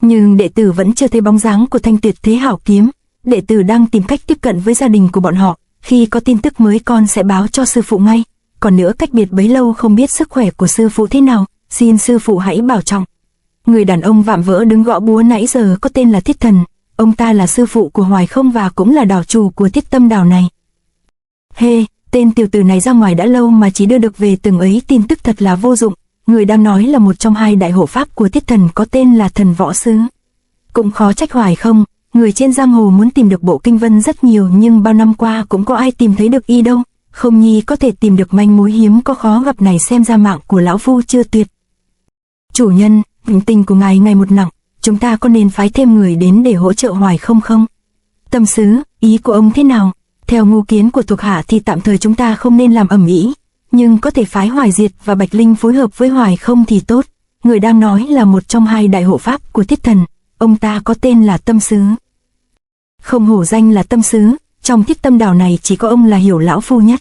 Nhưng đệ tử vẫn chưa thấy bóng dáng của thanh tuyệt thế hảo kiếm. Đệ tử đang tìm cách tiếp cận với gia đình của bọn họ, khi có tin tức mới con sẽ báo cho sư phụ ngay. Còn nữa cách biệt bấy lâu không biết sức khỏe của sư phụ thế nào, xin sư phụ hãy bảo trọng. Người đàn ông vạm vỡ đứng gõ búa nãy giờ có tên là Thiết Thần, ông ta là sư phụ của Hoài Không và cũng là đảo chủ của Thiết Tâm đảo này. Tên tiểu tử này ra ngoài đã lâu mà chỉ đưa được về từng ấy tin tức thật là vô dụng. Người đang nói là một trong hai đại hộ pháp của Thiết Thần có tên là Thần Võ Sứ. Cũng khó trách Hoài Không, người trên giang hồ muốn tìm được bộ kinh vân rất nhiều nhưng bao năm qua cũng có ai tìm thấy được y đâu. Không nhi có thể tìm được manh mối hiếm có khó gặp này, xem ra mạng của lão phu chưa tuyệt. Chủ nhân, bệnh tình của ngài ngày một nặng, chúng ta có nên phái thêm người đến để hỗ trợ Hoài Không không? Tâm sứ, ý của ông thế nào? Theo ngu kiến của thuộc hạ thì tạm thời chúng ta không nên làm ầm ĩ, nhưng có thể phái Hoài Diệt và Bạch Linh phối hợp với Hoài Không thì tốt. Người đang nói là một trong hai đại hộ pháp của Thiết Thần, ông ta có tên là Tâm Sứ. Không hổ danh là Tâm Sứ, trong Thiết Tâm đảo này chỉ có ông là hiểu lão phu nhất.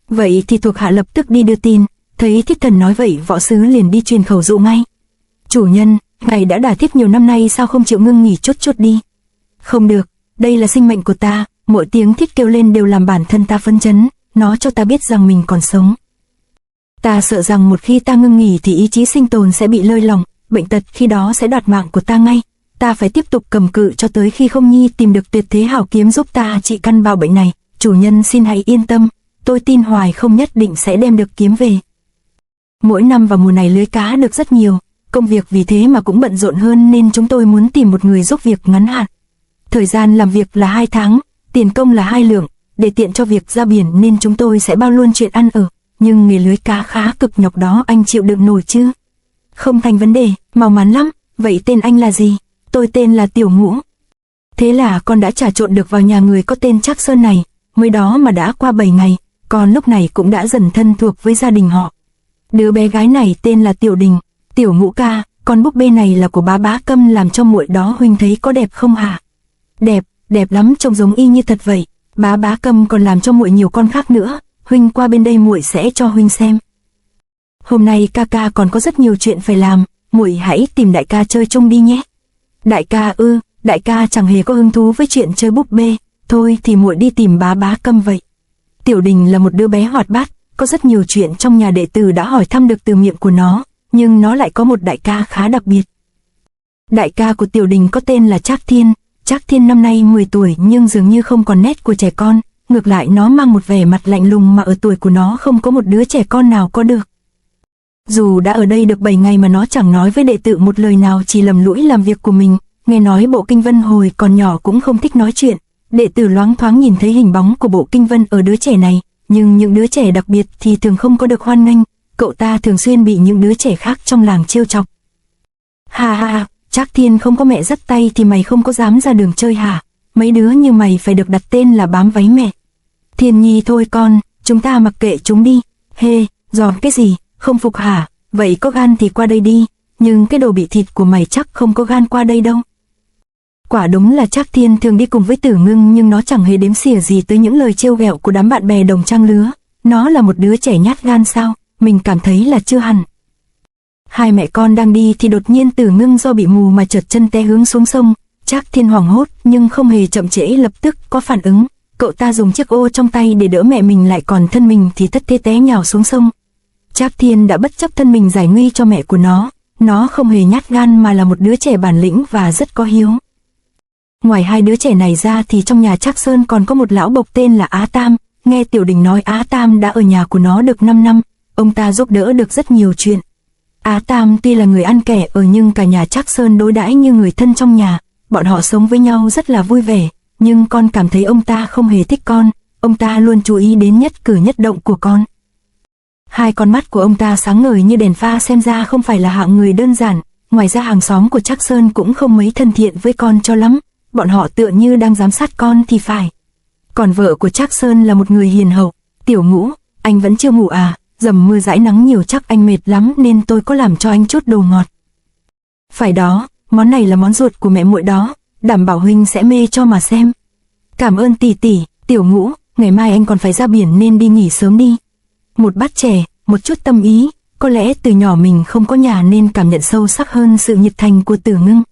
Vậy thì thuộc hạ lập tức đi đưa tin. Thấy Thiết Thần nói vậy, Võ Sứ liền đi truyền khẩu dụ ngay. Chủ nhân, ngài đã đả thiết nhiều năm nay sao không chịu ngưng nghỉ chút đi? Không được, đây là sinh mệnh của ta, mỗi tiếng thiết kêu lên đều làm bản thân ta phấn chấn, nó cho ta biết rằng mình còn sống. Ta sợ rằng một khi ta ngưng nghỉ thì ý chí sinh tồn sẽ bị lơi lỏng, bệnh tật khi đó sẽ đoạt mạng của ta ngay. Ta phải tiếp tục cầm cự cho tới khi Không nhi tìm được tuyệt thế hảo kiếm giúp ta trị căn bạo bệnh này. Chủ nhân xin hãy yên tâm, tôi tin Hoài Không nhất định sẽ đem được kiếm về. Mỗi năm vào mùa này lưới cá được rất nhiều, công việc vì thế mà cũng bận rộn hơn nên chúng tôi muốn tìm một người giúp việc ngắn hạn. Thời gian làm việc là 2 tháng, tiền công là 2 lượng, để tiện cho việc ra biển nên chúng tôi sẽ bao luôn chuyện ăn ở. Nhưng nghề lưới cá khá cực nhọc đó, anh chịu đựng nổi chứ? Không thành vấn đề, mau mắn lắm. Vậy tên anh là gì? Tôi tên là Tiểu Ngũ. Thế là con đã trà trộn được vào nhà người có tên Trác Sơn này, mới đó mà đã qua 7 ngày, con lúc này cũng đã dần thân thuộc với gia đình họ. Đứa bé gái này tên là Tiểu Đình. Tiểu Ngũ ca, con búp bê này là của bá Bá Câm làm cho muội đó, huynh thấy có đẹp không hả? Đẹp, đẹp lắm, trông giống y như thật vậy. Bá Bá Câm còn làm cho muội nhiều con khác nữa, huynh qua bên đây muội sẽ cho huynh xem. Hôm nay ca ca còn có rất nhiều chuyện phải làm, muội hãy tìm đại ca chơi chung đi nhé. Đại ca ư? Đại ca chẳng hề có hứng thú với chuyện chơi búp bê, thôi thì muội đi tìm bá Bá Câm vậy. Tiểu Đình là một đứa bé hoạt bát, có rất nhiều chuyện trong nhà đệ tử đã hỏi thăm được từ miệng của nó, nhưng nó lại có một đại ca khá đặc biệt. Đại ca của Tiểu Đình có tên là Trác Thiên. Trác Thiên năm nay 10 tuổi nhưng dường như không còn nét của trẻ con, ngược lại nó mang một vẻ mặt lạnh lùng mà ở tuổi của nó không có một đứa trẻ con nào có được. Dù đã ở đây được 7 ngày mà nó chẳng nói với đệ tử một lời nào, chỉ lầm lũi làm việc của mình. Nghe nói bộ kinh vân hồi còn nhỏ cũng không thích nói chuyện, đệ tử loáng thoáng nhìn thấy hình bóng của bộ kinh vân ở đứa trẻ này, nhưng những đứa trẻ đặc biệt thì thường không có được hoan nghênh, cậu ta thường xuyên bị những đứa trẻ khác trong làng trêu chọc. Ha ha, Trác Thiên không có mẹ dắt tay thì mày không có dám ra đường chơi hả? Mấy đứa như mày phải được đặt tên là bám váy mẹ. Thiên Nhi thôi con, chúng ta mặc kệ chúng đi. Giòn cái gì, không phục hả? Vậy có gan thì qua đây đi, nhưng cái đồ bị thịt của mày chắc không có gan qua đây đâu. Quả đúng là Trác Thiên thường đi cùng với Tử Ngưng nhưng nó chẳng hề đếm xỉa gì tới những lời trêu ghẹo của đám bạn bè đồng trang lứa. Nó là một đứa trẻ nhát gan sao? Mình cảm thấy là chưa hẳn. Hai mẹ con đang đi thì đột nhiên Tử Ngưng do bị mù mà trượt chân té hướng xuống sông. Trác Thiên hoảng hốt nhưng không hề chậm trễ, lập tức có phản ứng. Cậu ta dùng chiếc ô trong tay để đỡ mẹ mình, lại còn thân mình thì thất thế té nhào xuống sông. Trác Thiên đã bất chấp thân mình giải nguy cho mẹ của nó không hề nhát gan mà là một đứa trẻ bản lĩnh và rất có hiếu. Ngoài hai đứa trẻ này ra thì trong nhà Trác Sơn còn có một lão bộc tên là Á Tam. Nghe Tiểu Đình nói Á Tam đã ở nhà của nó được 5 năm, ông ta giúp đỡ được rất nhiều chuyện. Á Tam tuy là người ăn kẻ ở nhưng cả nhà Trác Sơn đối đãi như người thân trong nhà, bọn họ sống với nhau rất là vui vẻ, nhưng con cảm thấy ông ta không hề thích con, ông ta luôn chú ý đến nhất cử nhất động của con. Hai con mắt của ông ta sáng ngời như đèn pha, xem ra không phải là hạng người đơn giản. Ngoài ra hàng xóm của Trác Sơn cũng không mấy thân thiện với con cho lắm, bọn họ tựa như đang giám sát con thì phải. Còn vợ của Trác Sơn là một người hiền hậu. Tiểu Ngũ, anh vẫn chưa ngủ à? Dầm mưa dãi nắng nhiều chắc anh mệt lắm nên tôi có làm cho anh chút đồ ngọt. Phải đó, món này là món ruột của mẹ muội đó, đảm bảo huynh sẽ mê cho mà xem. Cảm ơn tỷ tỷ. Tiểu Ngũ, ngày mai anh còn phải ra biển nên đi nghỉ sớm đi. Một bát chè, một chút tâm ý, có lẽ từ nhỏ mình không có nhà nên cảm nhận sâu sắc hơn sự nhiệt thành của Tử Ngưng.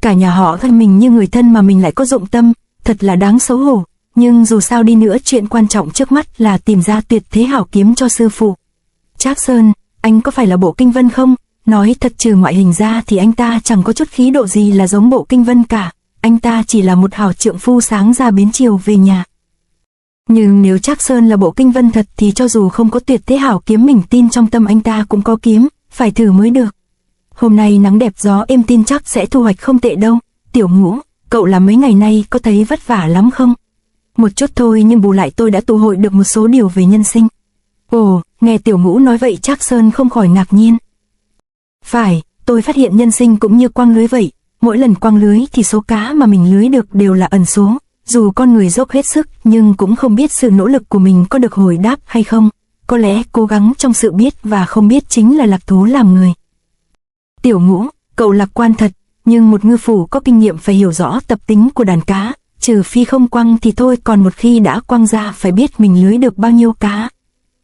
Cả nhà họ thân mình như người thân mà mình lại có dụng tâm, thật là đáng xấu hổ. Nhưng dù sao đi nữa, chuyện quan trọng trước mắt là tìm ra tuyệt thế hảo kiếm cho sư phụ. Trác Sơn, anh có phải là Bộ Kinh Vân không? Nói thật, trừ ngoại hình ra thì anh ta chẳng có chút khí độ gì là giống Bộ Kinh Vân cả. Anh ta chỉ là một hảo trượng phu sáng ra bến chiều về nhà. Nhưng nếu Trác Sơn là Bộ Kinh Vân thật thì cho dù không có tuyệt thế hảo kiếm, mình tin trong tâm anh ta cũng có kiếm, phải thử mới được. Hôm nay nắng đẹp gió êm, tin chắc sẽ thu hoạch không tệ đâu. Tiểu Ngũ, cậu làm mấy ngày nay có thấy vất vả lắm không? Một chút thôi, nhưng bù lại tôi đã tụ hội được một số điều về nhân sinh. Ồ, nghe Tiểu Ngũ nói vậy Trác Sơn không khỏi ngạc nhiên. Phải, tôi phát hiện nhân sinh cũng như quăng lưới vậy. Mỗi lần quăng lưới thì số cá mà mình lưới được đều là ẩn số. Dù con người dốc hết sức nhưng cũng không biết sự nỗ lực của mình có được hồi đáp hay không. Có lẽ cố gắng trong sự biết và không biết chính là lạc thú làm người. Tiểu Ngũ, cậu lạc quan thật, nhưng một ngư phủ có kinh nghiệm phải hiểu rõ tập tính của đàn cá. Trừ phi không quăng thì thôi, còn một khi đã quăng ra phải biết mình lưới được bao nhiêu cá.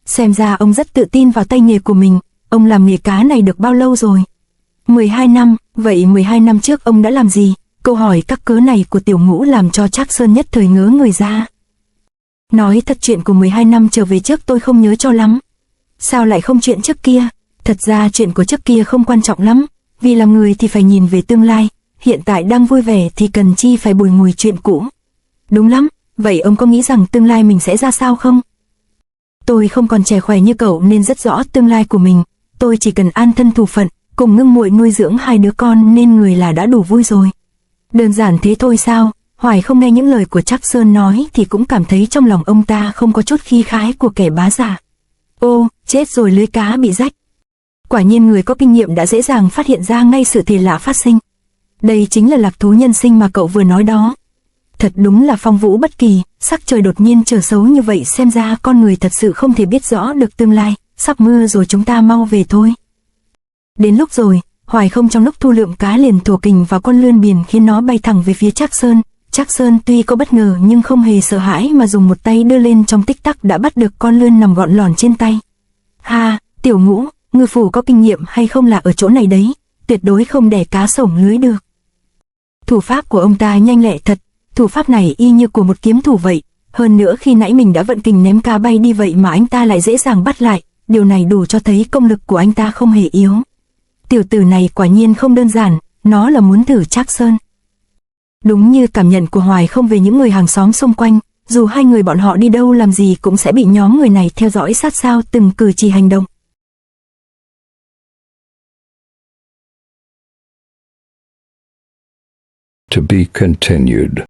Xem ra ông rất tự tin vào tay nghề của mình. Ông làm nghề cá này được bao lâu rồi? 12 năm, vậy 12 năm trước ông đã làm gì? Câu hỏi các cớ này của Tiểu Ngũ làm cho Trác Sơn nhất thời ngớ người ra. Nói thật, chuyện của 12 năm trở về trước tôi không nhớ cho lắm. Sao lại không chuyện trước kia? Thật ra chuyện của trước kia không quan trọng lắm, vì làm người thì phải nhìn về tương lai, hiện tại đang vui vẻ thì cần chi phải bùi ngùi chuyện cũ. Đúng lắm, vậy ông có nghĩ rằng tương lai mình sẽ ra sao không? Tôi không còn trẻ khỏe như cậu nên rất rõ tương lai của mình, tôi chỉ cần an thân thủ phận, cùng Ngưng muội nuôi dưỡng 2 đứa con nên người là đã đủ vui rồi. Đơn giản thế thôi sao? Hoài không nghe những lời của Trác Sơn nói thì cũng cảm thấy trong lòng ông ta không có chút khí khái của kẻ bá giả. Ô, chết rồi, lưới cá bị rách. Quả nhiên người có kinh nghiệm đã dễ dàng phát hiện ra ngay sự kỳ lạ phát sinh. Đây chính là lạc thú nhân sinh mà cậu vừa nói đó. Thật đúng là phong vũ bất kỳ, sắc trời đột nhiên trở xấu như vậy, xem ra con người thật sự không thể biết rõ được tương lai. Sắp mưa rồi, chúng ta mau về thôi. Đến lúc rồi. Hoài không trong lúc thu lượm cá liền thổ kình vào con lươn biển khiến nó bay thẳng về phía Trác Sơn. Trác Sơn tuy có bất ngờ nhưng không hề sợ hãi mà dùng một tay đưa lên, trong tích tắc đã bắt được con lươn nằm gọn lòn trên tay. Ha, Tiểu Ngũ, ngư phủ có kinh nghiệm hay không là ở chỗ này đấy, tuyệt đối không để cá sổng lưới được. Thủ pháp của ông ta nhanh lẹ thật, thủ pháp này y như của một kiếm thủ vậy. Hơn nữa khi nãy mình đã vận kình ném cá bay đi vậy mà anh ta lại dễ dàng bắt lại, điều này đủ cho thấy công lực của anh ta không hề yếu. Tiểu tử này quả nhiên không đơn giản, nó là muốn thử Trác Sơn. Đúng như cảm nhận của Hoài không về những người hàng xóm xung quanh, dù hai người bọn họ đi đâu làm gì cũng sẽ bị nhóm người này theo dõi sát sao từng cử chỉ hành động. To be continued.